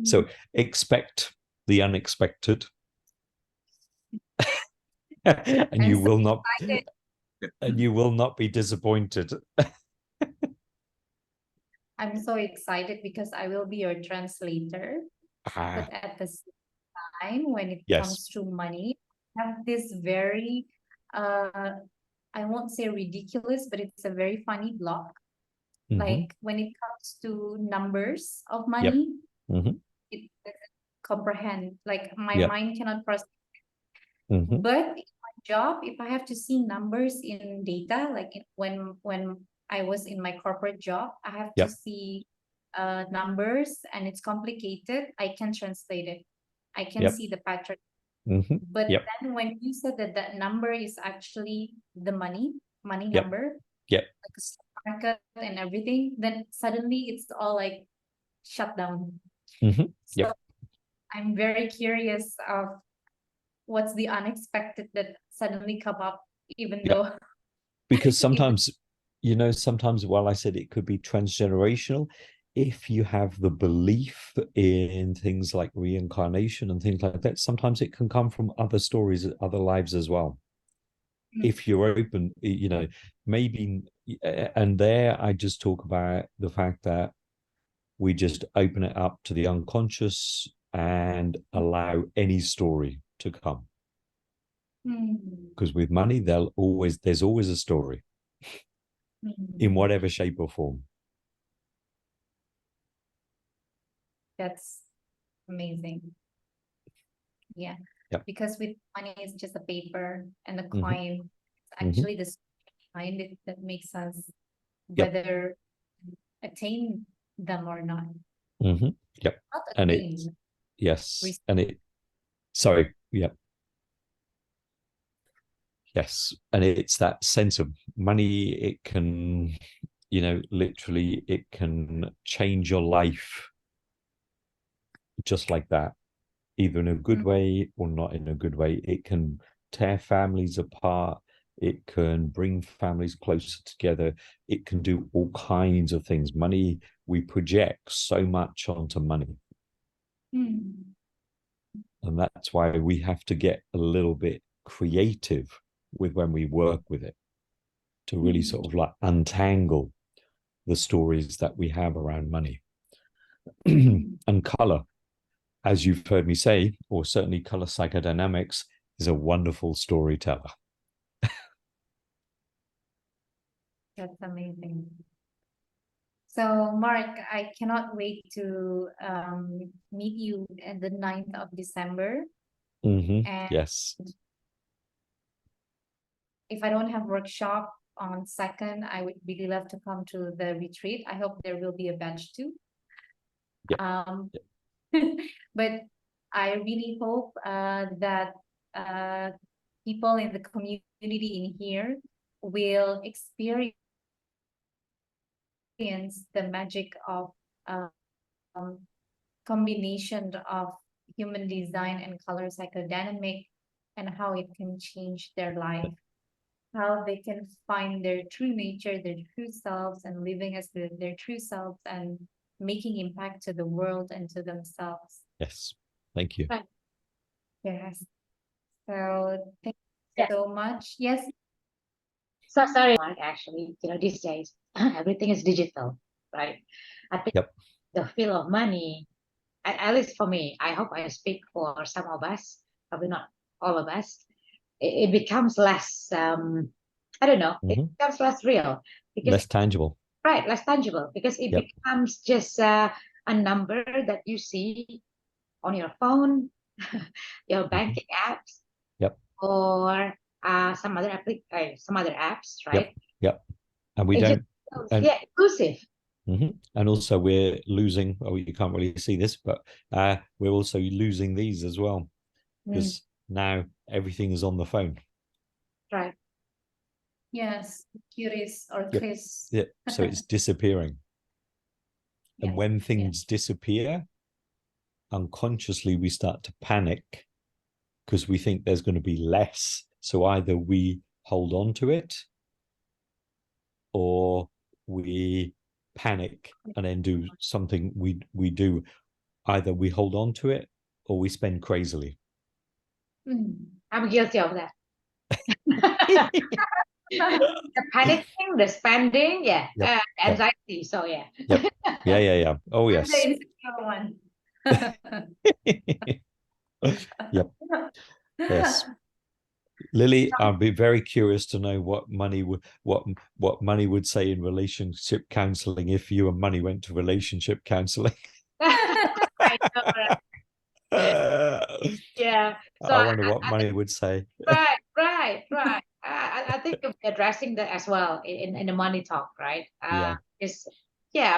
So expect the unexpected. and you will not be disappointed.
I'm so excited because I will be your translator. But at the same time, when it comes to money, I have this very I won't say ridiculous, but it's a very funny block. Like when it comes to numbers of money, it doesn't comprehend. Like my mind cannot process. But in my job, if I have to see numbers in data, like when I was in my corporate job, I have to see numbers and it's complicated. I can translate it. I can see the pattern. But then when you said that number is actually the money number, like the stock market and everything, then suddenly it's all like shut down. So I'm very curious of what's the unexpected that suddenly come up, even though
because sometimes while I said it could be transgenerational, if you have the belief in things like reincarnation and things like that, sometimes it can come from other stories, other lives as well. If you're open, maybe and there I just talk about the fact that we just open it up to the unconscious and allow any story to come. Because with money, there's always a story in whatever shape or form.
That's amazing. Yeah.
Yep.
Because with money, it's just a paper and a
Mhm.
coin. It's actually the story behind it that makes us
Yep.
whether attain them or not.
Mhm. Yep.
Not
And
attain.
yes, and it, sorry, yep. Yes, and it's that sense of money. It can, literally, it can change your life just like that, either in a good way or not in a good way. It can tear families apart. It can bring families closer together. It can do all kinds of things. Money, we project so much onto money. And that's why we have to get a little bit creative with when we work with it, to really sort of like untangle the stories that we have around money. And color, as you've heard me say, or certainly color psychodynamics, is a wonderful storyteller.
That's amazing. So, Mark, I cannot wait to meet you at the 9th of December. And
Yes.
if I don't have workshop on 2nd, I would really love to come to the retreat. I hope there will be a batch too. But I really hope that people in the community in here will experience the magic of combination of human design and color psychodynamic, and how it can change their life, how they can find their true nature, their true selves, and living as their true selves and making impact to the world and to themselves.
Yes. Thank you.
Yes. So thank you so much. Yes.
So sorry, Mark, actually, these days, everything is digital, right? I think the feel of money, at least for me, I hope I speak for some of us, probably not all of us, it becomes less, I don't know, it becomes less real. Because
less tangible.
Right, less tangible, because it becomes just a number that you see on your phone, your banking apps, or some other apps, right?
Yep. And we
It
don't.
just feels, inclusive.
And also we're losing, you can't really see this, but we're also losing these as well, because now everything is on the phone.
Right.
Yes, curious or Chris.
Yeah. So it's disappearing. And when things disappear, unconsciously we start to panic because we think there's going to be less. So either we hold on to it, or we panic and then do something we do. Either we hold on to it or we spend crazily.
I'm guilty of that. The panicking, the spending, anxiety. So yeah.
Yeah. Oh yes.
The insecure one.
Yep. Yes. Lily, I'd be very curious to know what money would say in relationship counseling if you and money went to relationship counseling.
I know, right? Yeah. So
I wonder what money would say.
Right. I think we're addressing that as well in the money talk, right? I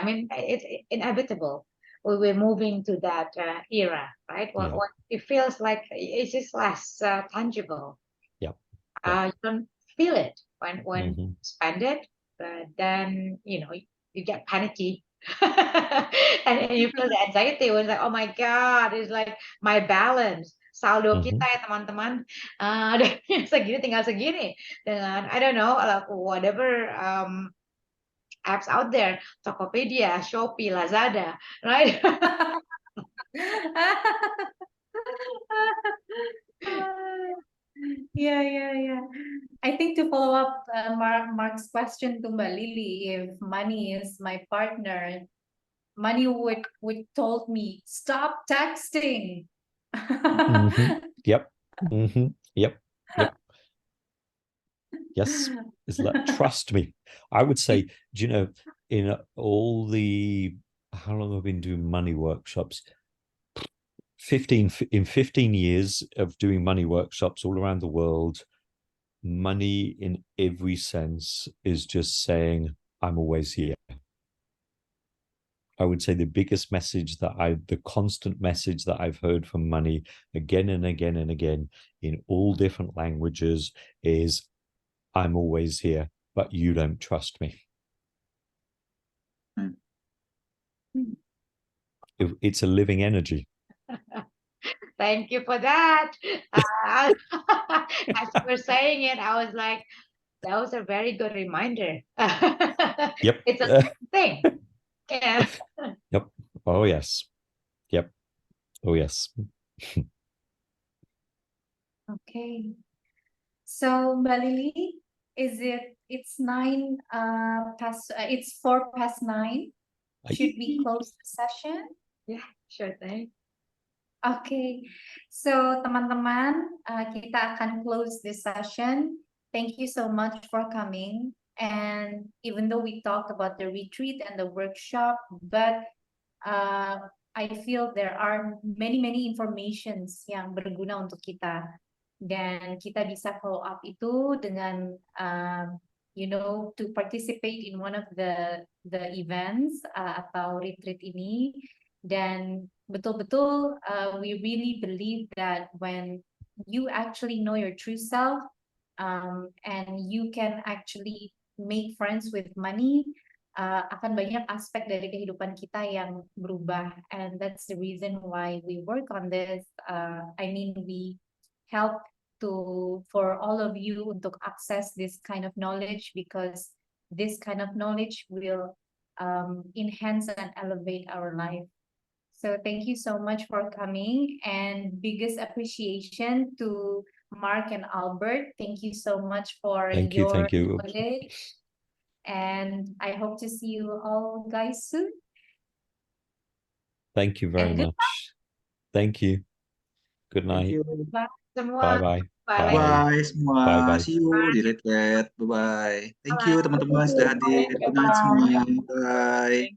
mean, it's inevitable. We're moving to that era, right? What it feels like it's just less tangible. You don't feel it when you spend it, but then you get panicky. and you feel the anxiety when like, oh my god, it's like my balance saldo kita ya teman-teman segini tinggal segini dengan I don't know like whatever apps out there, Tokopedia, Shopee, Lazada, right?
Yeah. I think think to follow up Mark's question to Mbak Lily, if money is my partner, money would told me stop texting.
Yep. Yep. Yep. Yes. It's like, trust me. I would say, do you know, in all the, how long have I been doing money workshops? 15 years of doing money workshops all around the world, money in every sense is just saying, I'm always here. I would say the biggest message the constant message that I've heard from money again and again and again in all different languages is, I'm always here, but you don't trust me. It's a living energy.
Thank you for that. As you were saying it, I was like, that was a very good reminder.
Yep.
It's a thing. Yeah.
Yep. Oh, yes. Yep. Oh, yes.
Okay. So Mbak Lily, it's 4:09. Should we close the session?
Yeah, sure thing.
Okay, so teman-teman, kita akan close this session. Thank you so much for coming. And even though we talked about the retreat and the workshop, but I feel there are many informations yang berguna untuk kita. Dan kita bisa follow up itu dengan, to participate in one of the events atau retreat ini. Dan betul-betul, we really believe that when you actually know your true self, and you can actually make friends with money, akan banyak aspek dari kehidupan kita yang berubah. And that's the reason why we work on this. We help for all of you untuk access this kind of knowledge, because this kind of knowledge will enhance and elevate our life. So thank you so much for coming, and biggest appreciation to Mark and Albert. Thank you so much for
Thank you.
your
Thank you.
knowledge. And I hope to see you all guys soon.
Thank you very
And good
much. Thank you. Good night.
Thank you.
Semua.
Bye-bye.
Bye.
Bye semua.
Bye-bye.
See you di retreat. Bye-bye. Thank you
Bye.
teman-teman sudah hadir. Good night semua. Bye.